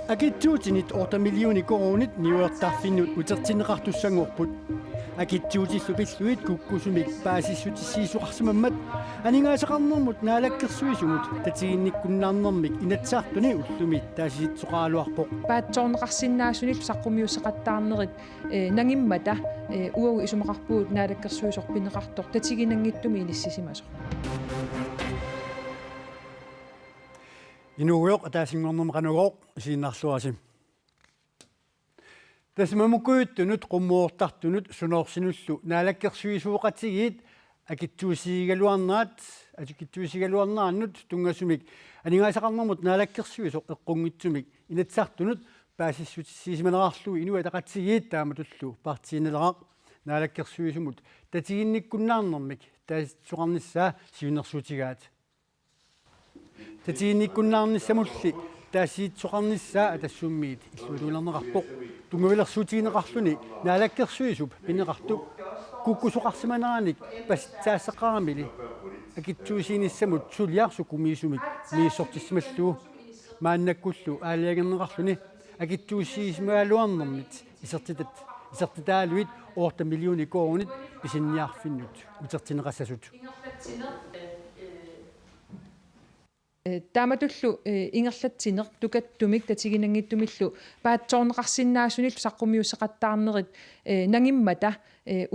Akittuutinit 8 miljooni koronit niuertarfinnut utertinneqartussangorput akittuutillu pilluit kukkusumik paasissutissiisuqarsimammat aningaasaqarnermut naalakkersuisumut tatiginnikkunnaarnermik inatsaartuni ullumit taasisitsoqaaluarpoq paatsoorneqarsinnaasunit saqqumiussaqattaarnerit nangimmata uagu isumaqarpuut naalakkersuisorpineqartor tatiginangittumi inissisimasoq inuuyoq ataasingornermeqanugoq isiinnaarluasim tasmamukkuuttunut qummuortartunut sunoorsinullu naalakkersuisuuqatigiit akittuusiigaluarnaat atikittuusigaluarnaannut tungasumik aningaasaqarnermut naalakkersuisoq eqqungitsumik inatsartunut paasissutissiisimanerarluu inua taqatsigiit taamatullu partiineleraq naalakkersuisumut tatiginnikkunnaarnermik taasitsoqarnissaa siunersuutigaat tatiginnikkunnaarnissamulli taasiitsoqarnissaa atassummiit illuutuulerneqarpoq tungavilersuutigineqarluni naalakkersuisup pineqartu kukkusoqarsimaneranik passitsaasseqaramili akittuusiinissamut suliarsu kumiisumik miissortissimalluu maannakkullu aaliagerneqarluni akittuusiismaaluarnermit isertitaaluit 8 miljooni koronit pisinniarfinnut utertineqassasut taamatullu ingerlatsineq tukattumik tatiginangittumillu paatsoorneqarsinnaasunit saqqumiussaqattaarnerit nangimmata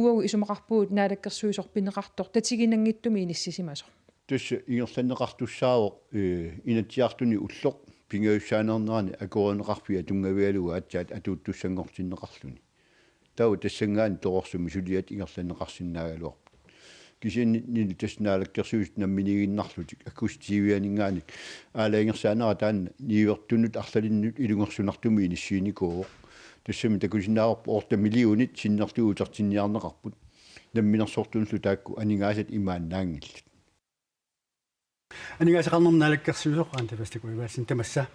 uagu isumaqarpuut naalakkersuisorpineqartor tatiginangittumi inissisimasoq tussa ingerlanneqartussaawoq inatiartuni ulloq pingaussaanернерани акоринеқарпиа тунгаvialuга атсаат атуутtuссангортиннеқарлуни тау тассангаани тоқорсуми сулиат ингерланнеқарсинаагалуарпу кисинни тасснаалаккерсуит намминигиннарлутик аккустивианингаани аалаингерсаанера таанна ниивертунут арлалиннут илунгерсунартуми иниссииникоо тассами такусинаарпу 8 миллионит синнертуу утертинниарнеқарпут намминерсортунлу таакку анингаасат имааннаангиллут анигаасақарнерм наалаккерсуисоқ аантапастакуиваасин тамасса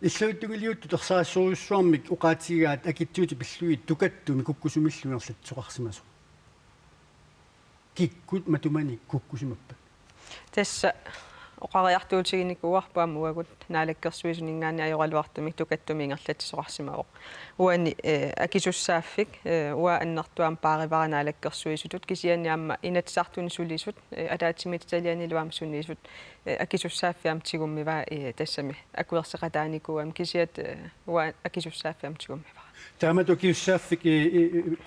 иллуиттугилиутту терсаассууруссуармик уqaатигаат акитсуути пиллуит тукаттуми куккусумиллунерлатсоқарсимасо киккут матумани куккусимаппа тасса оқариартуутигиникуарпаама уагут наалаккерсуисунингаани ажоралуартумик тукаттуми ингерлатсоқарсимаоқ уани акисуссааффик уа аннертуам пааривара наалаккерсуисутут кисианиамма инатсартуни сулисут атаатсимит талианилуам сунисут акисуссааффиам тигуммива тассами акуерсеқатааникуам кисиат уа акисуссааффиам тигуммива таамату киуссааффик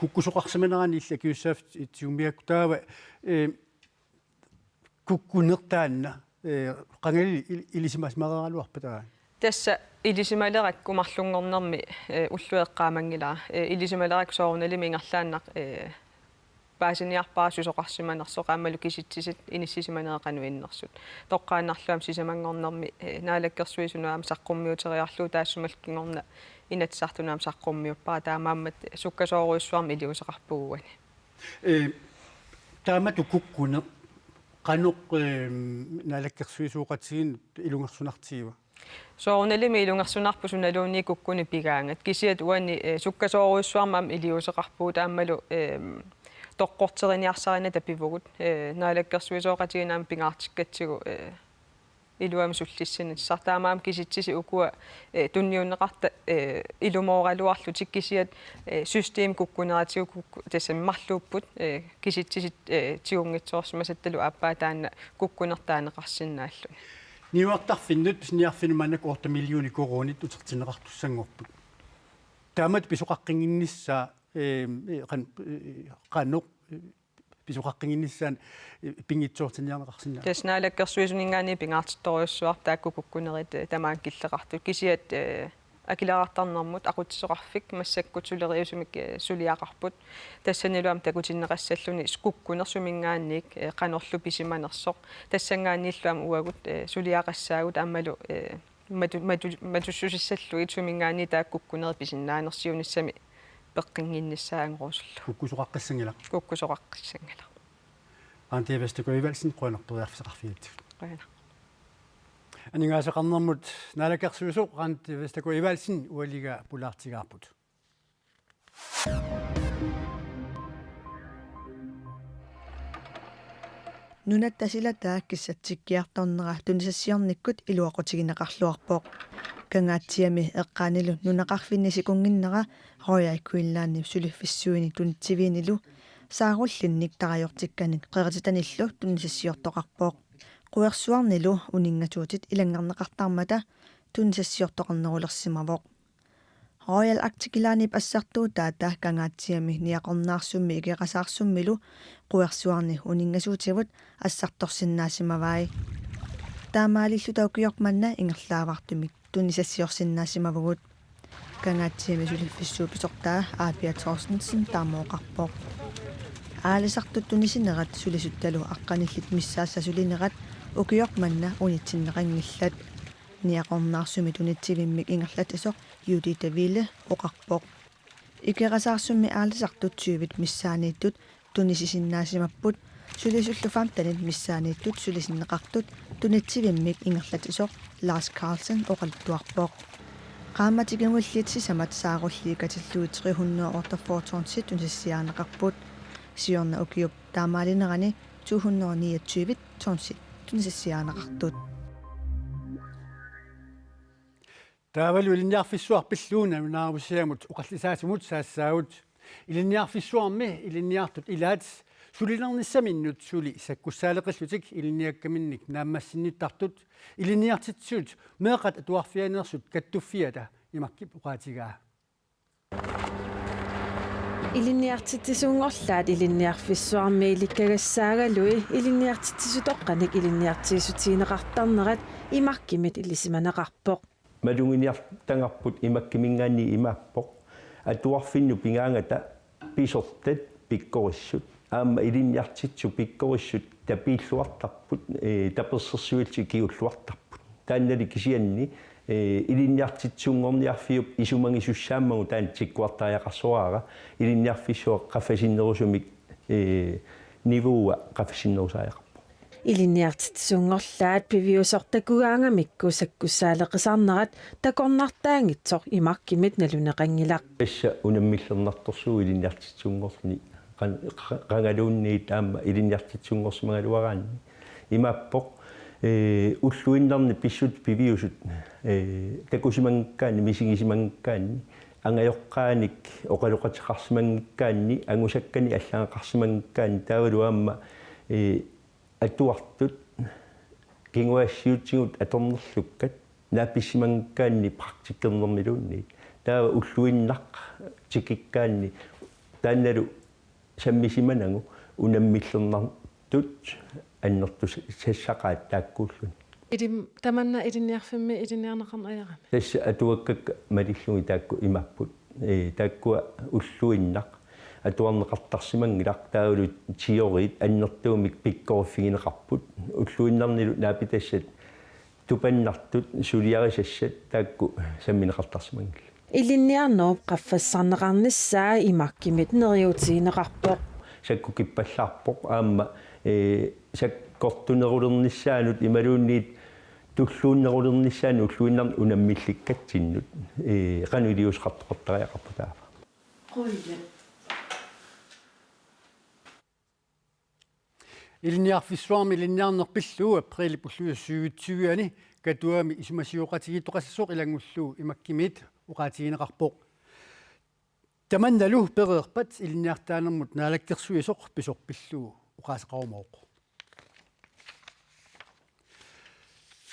куккусоқарсиманерани илла киуссаафф тиумиаккутаава куккунертаанна qangали илисимас марераалуарпатаа тасса илисималерак кумарлунгорнерми уллуэққаамангилара илисималерак соорналими ингерлааннақ паасиниарпаа сусоқарсиманерсоқаамалу киситсисит иниссисиманеқануиннерсут тоққааннарлуам сисамангорнерми наалаккерсуисунуам саққуммиутериарлуу таассумалкингорна инатсартунаам саққуммиуппара таамааммат суккасооруйуссуарми илиусеқарпугуани таамату куккуне qanуq naalakkersuisuuqatigin ilungersunartiiva соорналими илунгерсунарпу суналууни куккуни пигаангат кисиат уани суккасооруйуссуармаам илиусеқарпуу таамалу тоққортериниарсарина тапивугут наалаккерсуисооqatigiнаам пингаартиккатсигу илуам суллиссини сартаамаам киситсиси укуа тунниуннеқарта илумооралуарлу тиккисиат систем куккунератигу тассаммарлууппут киситсисит тигунгитсоорсимасатталу ааппаа таанна куккунертаанеқарсинааллу ниуартарфиннут писниарфинуманак 8 миллиони коронит утертинеқартуссангорпут таамат писоқаққингиннissaa qanуq писоқаққингиннissaан пингитсуортинниарнеқарсинаа таснaalakkersuisuningaani pingaartittoriussuar taakku kukkunerit tamaан killeqartut kisiat акилаартарнэрмут aqutsoqarfik массаккутсулериусумик сулиақарпут тассаниluam такутиннеқассаллуни скуккунерсумингаанник qanorlu писиманерсоқ тассангааннииллуам уагут сулиақассаагут аамалу матуссусиссаллу итсумингаани тааккуккунери писиннаанерсиуниссами пеққингиннissaангорусуллу куккусоқаққиссангала антивестикуивалсин қуанерпериарфисеқарфиатсик қуана анигаасақарнэрмут наалаккерсуусоқ антивестикуивалсин уалига пулаартигаарпут нунат тасилатаа киссатсиккиарторнера тунисассиорниккут илуақутигинеқарлуарпоқ кангаатсиами эққаанилу нунақарфиннисикунгиннера рояиккуиллаанни сулиффиссуини тунитсивиинилу сааруллинник тараёртикканик қеқатитаниллу тунисассиортоқарпооқ қуерсуарнилу унингатуутит илангарнеқартармата тунисассиортоқарнерулерсимавоқ Royal Arctic-лаанип ассартуу таата кангаатсиами ниақорнаарсумми икеқасаарсуммилу қуерсуарни унингасуутивут ассарторсиннаасимаваи таамаалиллу таукиорманна ингерлаавартумик тунисассиорсиннаасимавгут кангаатсиами сулиффиссуу писортаа Аапиа Торстенсен таамооқарпоқ аалисартут тунисинерат сулисутталу аққаниллит миссаассасулинерат укиорманна унитсиннеқангиллат ниақорнаарсуми тунитсивиммик ингерлат исоқ Judita Ville оқарпоқ икерасаарсумми аалисартут сювит миссаанииттут тунисисиннаасимаппут сулисуллуфаам танит миссаанииттут сулисиннеқартут тунитсивиммик ингерлат исоқ Lars Carlsen оқалтуарпоқ qaammatigimulliitsi samat saarulliikatilluu 348 tunisissiaanеқарпут сиорна укиуп таамаалинерани 229 tonsit tunisissiaanеқартут таавалу илинниарфиссуарпиллууна наарусиамут оқаллисаатимут саассаагут илинниарфиссуарми илинниартут илаат сулилерниссаминнут сули саккуссаалеқиллутик илинниаккаминник нааммассинниттартут илинниартитсуут меэқат атуарфианерсут каттуффиата имаккип уqaатигаа илинниартитсуунгорлаат илинниарфиссуарми иликкагассаагалуи илинниартитсутоққаник илинниартиисутиинеқартарнерат имаккимит илисиманеқарпоқ малунгиниартангарпут имаккимингаанни имааппоқ атуарфинну пингаангата писортат пиккориссут аама илинниартитсу пиккориссут тапииллуартарпут таперсерсуилти киуллуартарпут тааннали кисианни илинниартитсуунгорниарфиуп исумангисуссааммагу таан тиккуартааяқарсуаара илинниарфиссуа қаффасиннерусумик нивууа қаффасиннерусааяқ илинниартитсуунгорлаат пивиусортакугаангамикку саккуссаалеқисарнерат такорнартаангитсор имаркимит налунеқангилақ пасса унаммиллернарторсуу илинниартитсуунгорни qangaluunni taamma илинниартитсуунгорсмагалуараанни имааппоқ уллуиннарни писсут пивиусут такусимангкаани мисигисимангкаани ангаёққааник оқалоқатеқарсимангкаани ангусаккани аллаақарсимангкаани таавалуаама атуартут кингуассиутсигут аторнерлуккат нааписсимангкаани практиккернермилуунни таава уллуиннақ тикиккаани таанналу саммисиманагу унаммиллернартут аннерту сассақаат тааккууллун идим таманна илинниарфимми илинниарнеқарна аярами тасса атуаккак малиллуги таакку имаппут тааккуа уллуиннақ атуарнеқартарсимангилақ таалу тиорит аннертуумик пиккорфигинеқарпут уллуиннарнилу наапитассат тупаннартут сулиарисассат таакку самминеқартарсимангил илинниарнооп qaffassaarneqarnissaa имаккимит нериутиинеқарпоқ сакку киппаллаарпоқ аама саккортунерулерниссаанут ималуунниит туллууннерулерниссаан уллуиннарни унаммилликкатсиннут qanulиусқартоқартариақарпутаава қойла илинниарфиссуарми илинниарнерпиллуу априли пуллуяссуутсуиани катуами исумасиоқатигиттоқассоқ илангуллуу имаккимит уqaатигинеқарпоқ таманналу переерпат илинниартаанермут наалаккерсуисоқ писорпиллуу уqaасеқарумооқ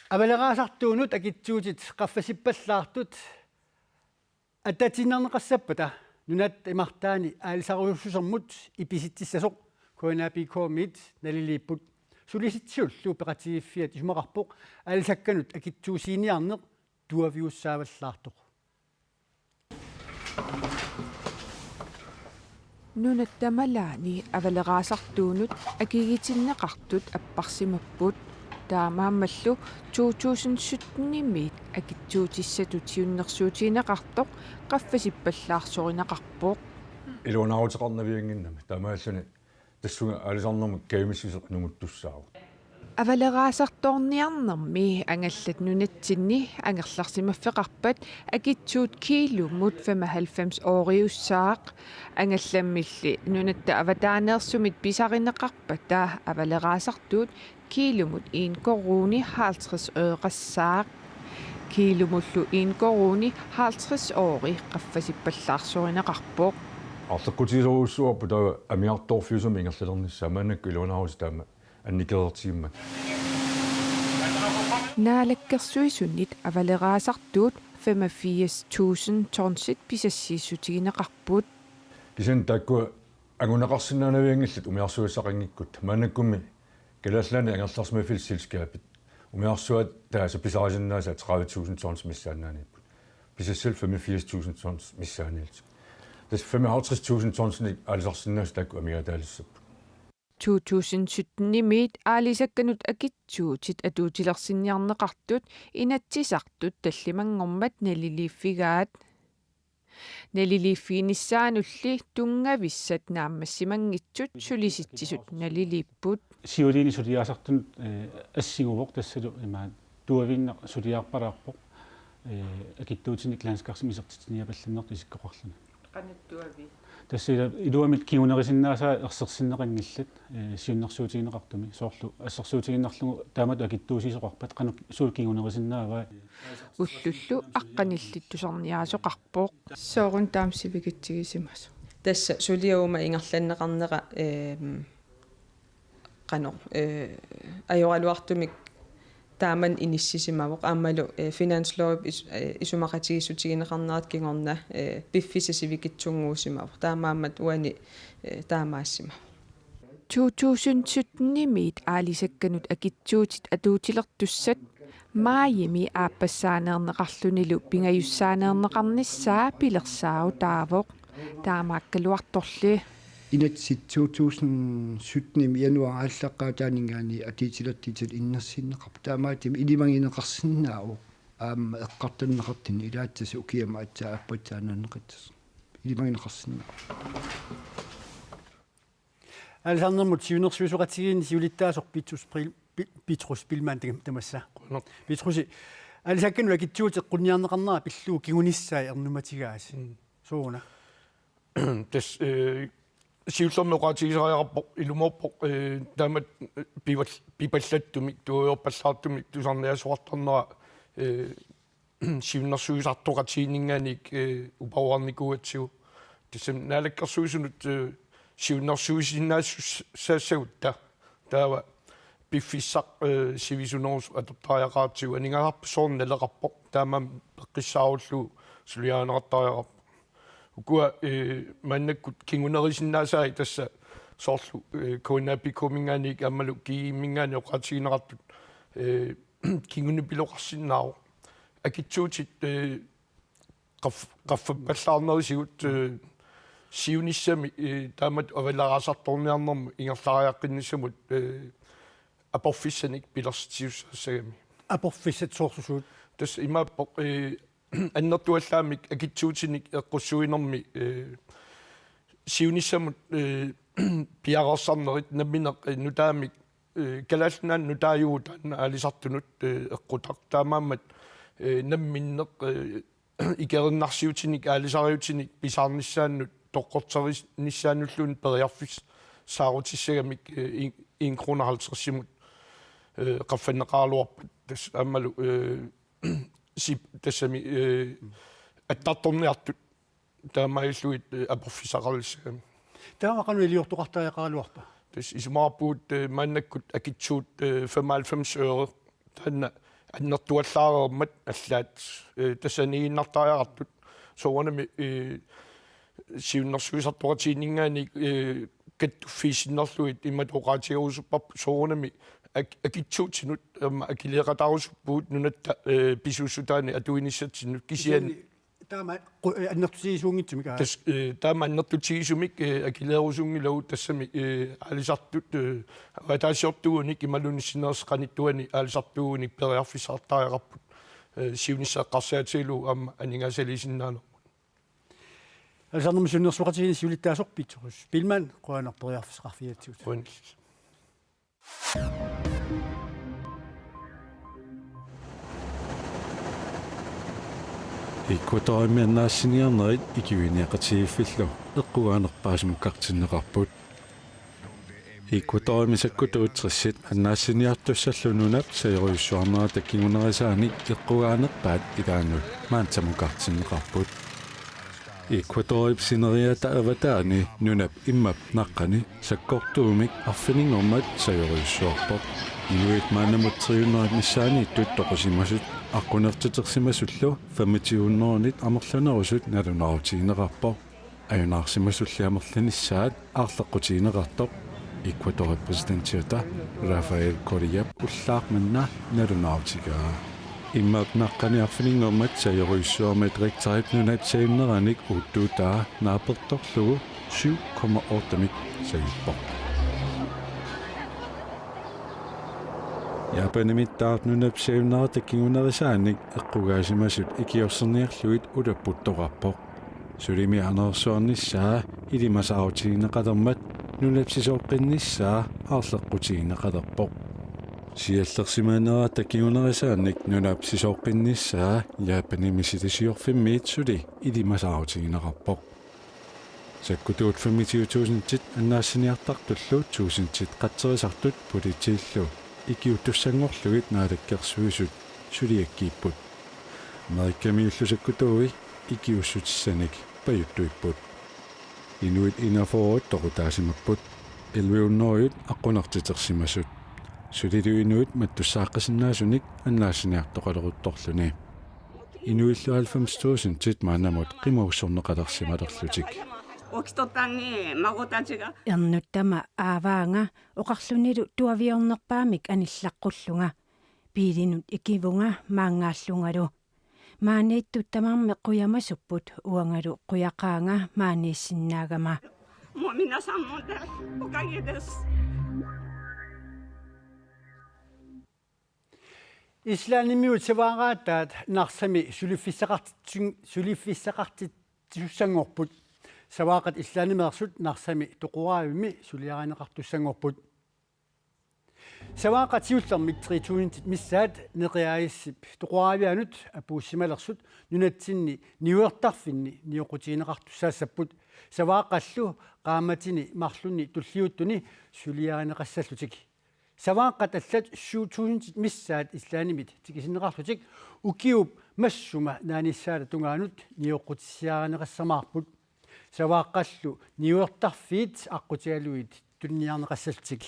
авалераасартуунут акитсуутит qaffasippallaartut ататиннарнеқассаппата нунат имартаани аалисаруйуссусермут иписитсиссасоқ коонапикоомит налилииппут сулиситсууллуу пеқатигиффиат исумақарпоқ аалисакканут акитсуусииниарнеқ туавиуссааваллаартоқ нунат тамалаани авалераасартуунут акигитиннеқартут аппарсимаппут таамааммаллу 2017-мит акитсуутиссатутиуннерсуутиинеқартоқ qaffasippallaarsorинеқарпоқ илунаутеқарнавиангиннами тамаассани тассунга алисарнэрмак каимиссусеқ нугуттуссаару авалераасарторниарнэрми ангаллат нунатсинни ангерларсимаффеқарпат акитсуут килумут 95 ориуссаақ ангалламмилли нунатта аватаанеерсумит писаринеқарпата авалераасартуут килумут ин коруни 50 øqassаақ kiilumullu iinkoruuni 50-årig qaffasippallaarsurinaqarpoq арлаккутигисоруссуарпу таа амиарторфиусами ингерлалернisса аманакку илунаавус таама анникерертигиммат naalakkersuisunnit avaleraasartuut 85.000 tonsit pisassiissutigineqarput кисан таакку агунеқарсинаанавиангиллат умиарсуиссақангиккут манаккуми калааллаани ангерларсма филсилскаапит умиарсуат тааса писарисиннааса 30.000 tons миссаанааниппут писассал 85.000 tons миссааниилт тас 55.000 tons ник алисарсиннаас таакку амигаатаалиссаппут 2017-nimit aalisakkanut akitsuutit atuutilersinniarneqartut inatsisartut tallimangormat naliliiffigaat naliliiffiinissaanulli tungavissat naammassimangitsut sulisitsisut naliliipput siulini suliaasartunut assiguvoq tassalu imaat tuavinneq suliaarparaarpoq akittuutinik landskapsimisertitiniapallannertu isikkoqarluna qanattuavi тассила илуамит кигунерисиннаасаа ерсерсиннеқангилlat сиуннэрсуутигинеқартуми соорлу ассерсуутигиннарлугу таамату акиттуусисоқарпат қанут суул кигунерисиннааваа уллуллу аққаниллиттусарниаасоқарпоқ соорун таамсивигитсигисимас тасса сулиаума ингерланнеқарнера qano ajorluartumik taaman inissisimavoq aammalu finanslov isumaqatigisutigineqarnerat kingorna piffisasivikitsunguusimavoq taamaammat uani taamaassima 2017-nimit aalisakkanut akitsuutit atuutilertussat maayimi aappasaaneerneqarlunilu pingajussaaneerneqarnissaa pilersaau taavoq taamaakkaluartorli inatsit 2017 januar аллаққаатаанигаани атиитилертитит иннерсиннеқарпу таамаатим илимагинеқарсинаау аама эққартаннеқартини илаатсас укиама атсаа аппатсаанаанеқатсас илимагинеқарсинаау алсарнермут сиунерсуисоқатигиин сиулиттаасор Petrus Billmann тамасса Petrusi алисаккану акитсуутеқ қунниарнеқарнера пиллуу кигунissaи ернуматигаас сууна тас сиуллернеқатигисариарпоқ илуморпоқ таамат пипаллаттумик туйорпаллаартумик тусарниасуартарнера сиуннэрсуисартоқатигининганик упауарникуатсигу тасам наалаккерсуисунут сиуннэрсуисиннаассассагутта таава пиффиссақ сивисунерус атортариақаатсигу анингарарпу соорналеқарпоқ таамам пеққиссааруллу сулиаанеқартариақарпу ukua mannakkut kingunerisinnaasai tassa soorlu koinapikominganik ammalu kiimmingaani oqatigineqartut kingunipiloqarsinnaau akitsuutit qaffappallaarnerisigut siunissami taamat avaleraasartorniarnermu ingerlariaqqinnissamut aporfissanik pilersitiussaassagami aporfissat soorsusuut tas imaappoq аннертуаллаамик акитсуутиник эққуссуинерми сиунissamут пиарерсарнерит намминеқ нутаамик калаалнаан нутааюутаан алисартунут эққутақ таамааммат намминнеқ икериннарсиутиник аалисариутиник писаарниссааннут тоққортерисниссаануллуун периарфис саарутиссагамик 1 крона 50-симут qaffannеқаалуарпат тас аамалу сип тассами аттарторниартут таамаиллуит апорфисақарлиссагами таамақану илиортоқартариақаалуарпа тас исмаарпуут мааннаккут акитсуут 95 øre танна аннертуаллаарермат аллаат тассанииннартариақартут соорнами сиуннэрсуисартоқатигинингаани каттуффисиннерлуит имат оқаатигерусуппарпу соорнами акитсуутинут акилеқатарусуппуут нунатта писуссутаани атуиниссатсиннут кисиани таама аннертусигисуунгитсумик тас таама аннертутигисумик акилеерусунгилау тассами алисартут аватаасиортугуник ималуниссинерсеқаниттуани алисартугуник периарфисаартариақарпут сиунissaaqqarsaatilu аама анингасалисиннаанермут алсарнерми суннерсуқатигин сиулиттаасорпитсорус Billmann қуанерпериарфисеқарфиатсуут иккутаримианнаассиниарнерит икивиниақатигиффиллу эққугаанерпаасимуккартиннеқарпут иккуторимисаккутуутсерсит аннаассиниартуссаллунунап саеруйуссуарнера таккигунерисаани иққугааnerpaat илаанут маантамукартиннеқарпут иккуторипсинериата аватаани нунап иммап наққани саккортуумик арфинингормат саеруйуссуарпоқ инуит маанамутсиунерат миссаани туттоқусимасут аққунертутерсимасуллу фамитиуннерунит амерланерусут налунарутигинеқарпоқ аюнаарсимасуллиамерланissaат аарлеққутигинеқартоқ Ecuador presidentiota Rafael Correa ullaaqmanna nalunaartigaa иммаапнааққани арфинингормат саеруйссуармат ректарипнунат саимнераник уттуутаа нааперторлугу 7,8 саиппоқ япанимиттаарнунап саимнера таккигунерисааник эққугаасимасут икиорсерниарлуит улаппуттоқарпоқ сулими анерсуарниссаа илимасаарутигинеқалермат нунапсисооққинниссаа аарлеққутигинеқалерпоқ сиаллерсимаанера таккигунерисааник нунапсисооққинниссаа яапанимисилисиорфиммиит сули илимасаарутигинеқарпоқ саккутуут 50000 аннаассиниартартуллу 1000 қатсерисартут политииллу икиуттуссангорлугит наалаккерсуисут сулиаккииппут америккамиуллусаккутууи икиуссутиссаник паюттуиппут инуит инафоот тоқутаасимаппут илвиуннеруйут аққунартитерсимасут сулилуинуит маттуссааққасиннаасуник аннаассиниартоқалерутторлуни инуиллу 90000 тит маанамут қимауссорнеқалерсималерлутик эрнуттама ааваанга оқарлунилу туавиорнерпаамик аниллаққуллунга пиилинут икивунга маангааллунгалу маанеиттуттамарме қуямасуппут уангалу қуяқаанга maaнииссиннаагама ислаанимиут саваагаатаат нарсами сулиффиссақартиттуссангорпут саваақат ислаанимеерсут нарсами тоқураавими сулиаранеқартуссангорпут саваақат сиуллермик 3000 миссаат неқиааиссип тоқураавианут апууссималерсут нунатсинни ниуертарфинни ниоқутигинеқартуссаассаппут саваақаллу qaamатини марлунни туллиуттуни сулиаранеқассаллутик саваақат аллат 7000 миссаат ислаанимит тикисинеқарлутик укиуп массума нааниссаала тунгаанут ниоқутиссиаранеқассамаарпут савааққаллу ниуертарфиит аққутиалуит тунниарнеқассалтик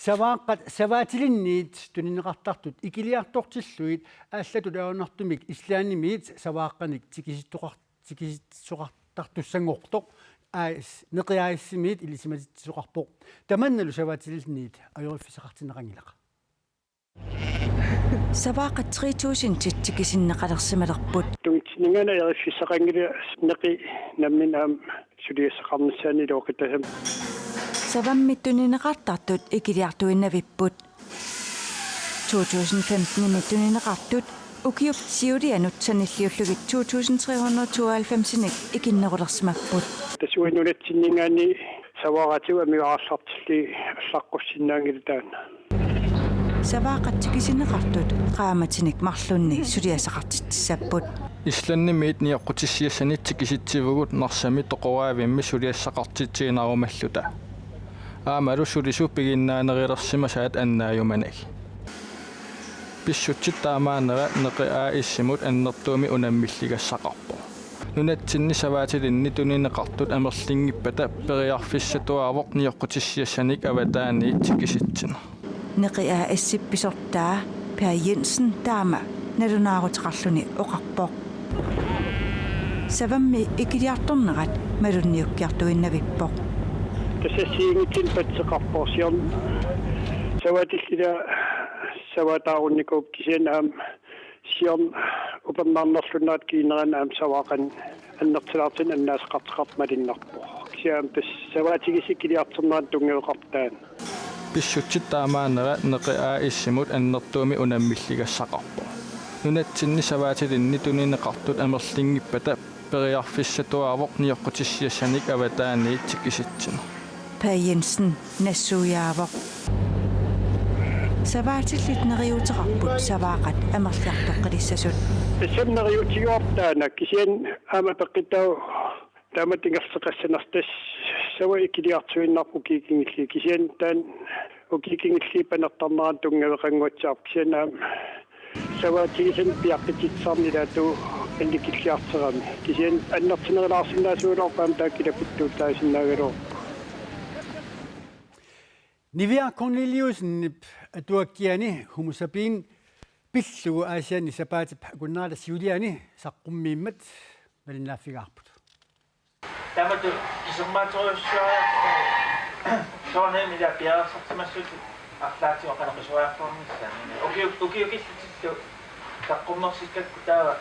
савааққат саваатилинниит тунинеқартартут икилиартортиллуит ааллату лаунартумик ислаанимиит савааққаник тикиситсоқартартуссангортоқ аис неқиааиссимиит илисиматитсоқарпоқ таманналу саваатилинниит ajoriffiseqartinneqangilaqa саваақат 3000 титтикисиннеқалерсималерпут тунгитсингана ajoriffiseqangili неқи намминаам сулиассақарнissaани лоқитасам саваммиттунинеқартартут икилиартуиннавиппут 2015 миттунинеқартут укиуп сиулианут саниллиуллугит 2392-ник икиннерулерсимаппут тасуинулатсиннингаани савааратиуа мигаарлартилли аллаққуссиннаангилтаана саваақаттикисинеқартут qaamatinik марлунни сулиасақартиттиссаппут исланнимиит ниаққутиссиассанитсик киситсивгут нарсами тоқораавимми сулиассақартитсигинарумаллута аамалу сулисуппигиннаанерилерсимасаат аннааюманаг писсутситтаамаанера неқиааиссимут аннертууми унаммиллигассақарпо нунатсинни саваатилинни тунинеқартут амерлингиппата периарфиссатуаавоқ ниоққутиссиассаник аватааниит тикиситсина неқиааиссипписортаа Per Jensen таама налунаарутеқарлуни оқарпоқ савамми икилиарторнерат малунниуккиартуиннавиппоқ тассассиингитсин патсеқарпорсиорн саваатиллила саваатаарунникууп кисианаам сиорн упернаарнерлуннаат киинеранаам саваақан аннертилаартин аннаасеқартеқарт малиннарпо кисиаам тас саваатигисиккилиартернаат тунгеоқартаан писсутситтаамаанера неқиааиссимут аннертууми унаммиллигассақарпо нунатсинни саваатилинни тунинеқартут амерлингиппата периарфиссатуаавоқ ниоққутиссиассаник аватааниит тикиситсина Per Jensen нассуяавоқ саваатиллит нериутеқарпут саваақат амерлиартоққилиссасут тассамнериутигуартаана кисиан аама пеққитау тааматингерсеқассанартас сава икилиартуиннарпу кикингилли кисиан таан укикингилли панертарнеран тунгавеқангуатсаап кисианаам сава тигисен пиаққититсарнилаату анникиллиартерами кисиан аннертинерилаарсинаасуулорпаам тааккилапуттууттаасиннаагалоо Nivea Cornelius nip atuakkiani humusapin pillugu aasiani sapaatip kunnaala siuliani saqqummiimmat malinnaaffigaarput. Tamatu isummaatorussua soorne mila piarsartimassut арлаати оқанақисуааққарнissaan уки саққуммерсиккакку таава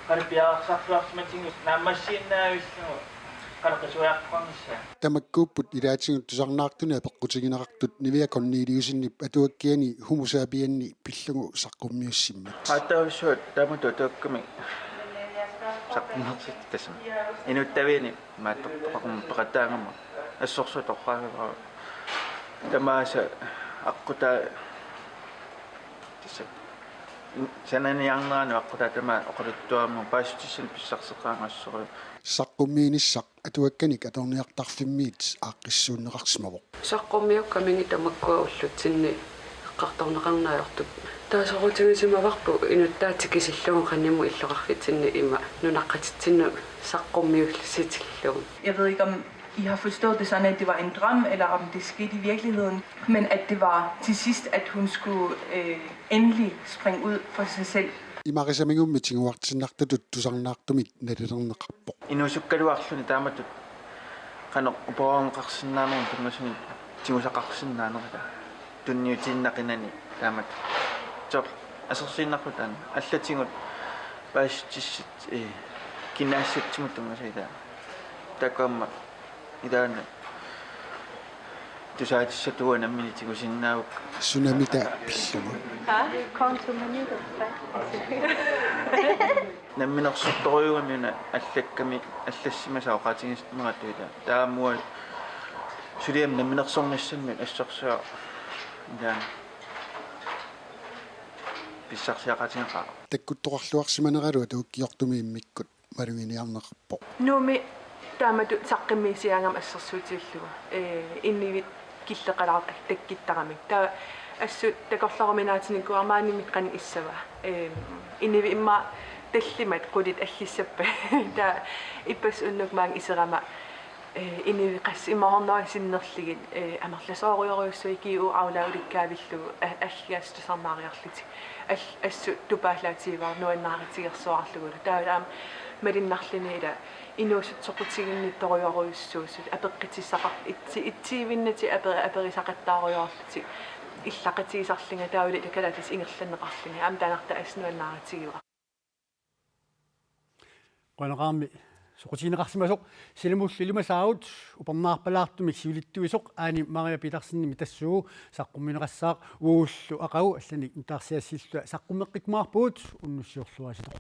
қарпиарсартуарсиматингус нааммассииннаавиллу қарақисуааққарнissaan тамаккууппут илаатингут тусарнаартуни апеққутигинеқартут Nivea Corneliusinнип атуаккиани хумусаапианни пиллугу саққуммиуссиммат хатаусуут тамату туакками саққуммерсит тасам инуттавини мааттоққақум пеқатаангама ассорсут оққааваа тамааса аққута тисса сананиарнерани аққута тама оқалуттуарму паастиссин писсарсеқаангассору саққуммииниссақ атуакканик аторниартарфиммиит ааққиссууннеқарсимавоқ саққуммиуккамиги тамаккуа уллутсинни эққарторнеқарнаajortup таасорутигисимаварпу инуттаати кисиллугу қанниму иллоқарфитсинни има нунаққатитсинну саққуммиуллиситиллугу. Jeg ved ikke, om I har forstået det sådan, at det var en drøm, eller om det skete i virkeligheden, men at det var til sidst, at hun skulle endelig springe ud for sig selv. имарисамигумми тигуартиннартутут тусарнаартумит налилернеқарпоқ инусуккалуарлуни тааматут қано упоорнеқарсинаанерун тунгасуни тигусақарсинаанерила тунниутиннақинани таамат тор асерсииннарпутаан аллатингут паастиссит кинаассатсимут тунгасуида такамма идаана тусаатиссатуана милитигусиннаавук сунамита пиллугу Kontomanuter. намминерсутторюгамиуна аллакками аллассимасаа оқаатингистмератуита таамуа сулиам намминерсорнассамми ассорсуа яа писсарсиақатинеқаа таккутторлуарсиманералуа тууккиортумииммиккут малугиниарнеқарпоқ Numi taamatu saqqimmiisiangam assersuutillугу иннивит киллеқалаартак таккиттарамик таа ассу такорларуminaatiникку армаанимик қани иссава инниви имма таллимат қулит аллиссаппа таа иппас уннук маан исерама инниви қасс иммаорнерисиннерлигит амерласоориориуссуи киу аулауликкаавиллугу аллиастусарнаариарлути ассу тупаалаативаар нуаннааритигерсуарлугу таалаам малиннарлинила инуусутсоқутигиннитториоруйуссуусут апеққитиссақар итсиивиннати аперисақаттааруйорлути иллақатигисарлинга таули такалатис ингерланнеқарлинга ам таанарта аснуаннааратигива qanaqaarmi soqutiineqarsimasoq silimullilumasaaut upernaarpalaartumik siulittuisoq aani Maria Petersen mitassugu saqqummineqassaaq uullu aqagu allanik intaarsiassillua saqqummeqqikmaarpuut unnussiorluasitoq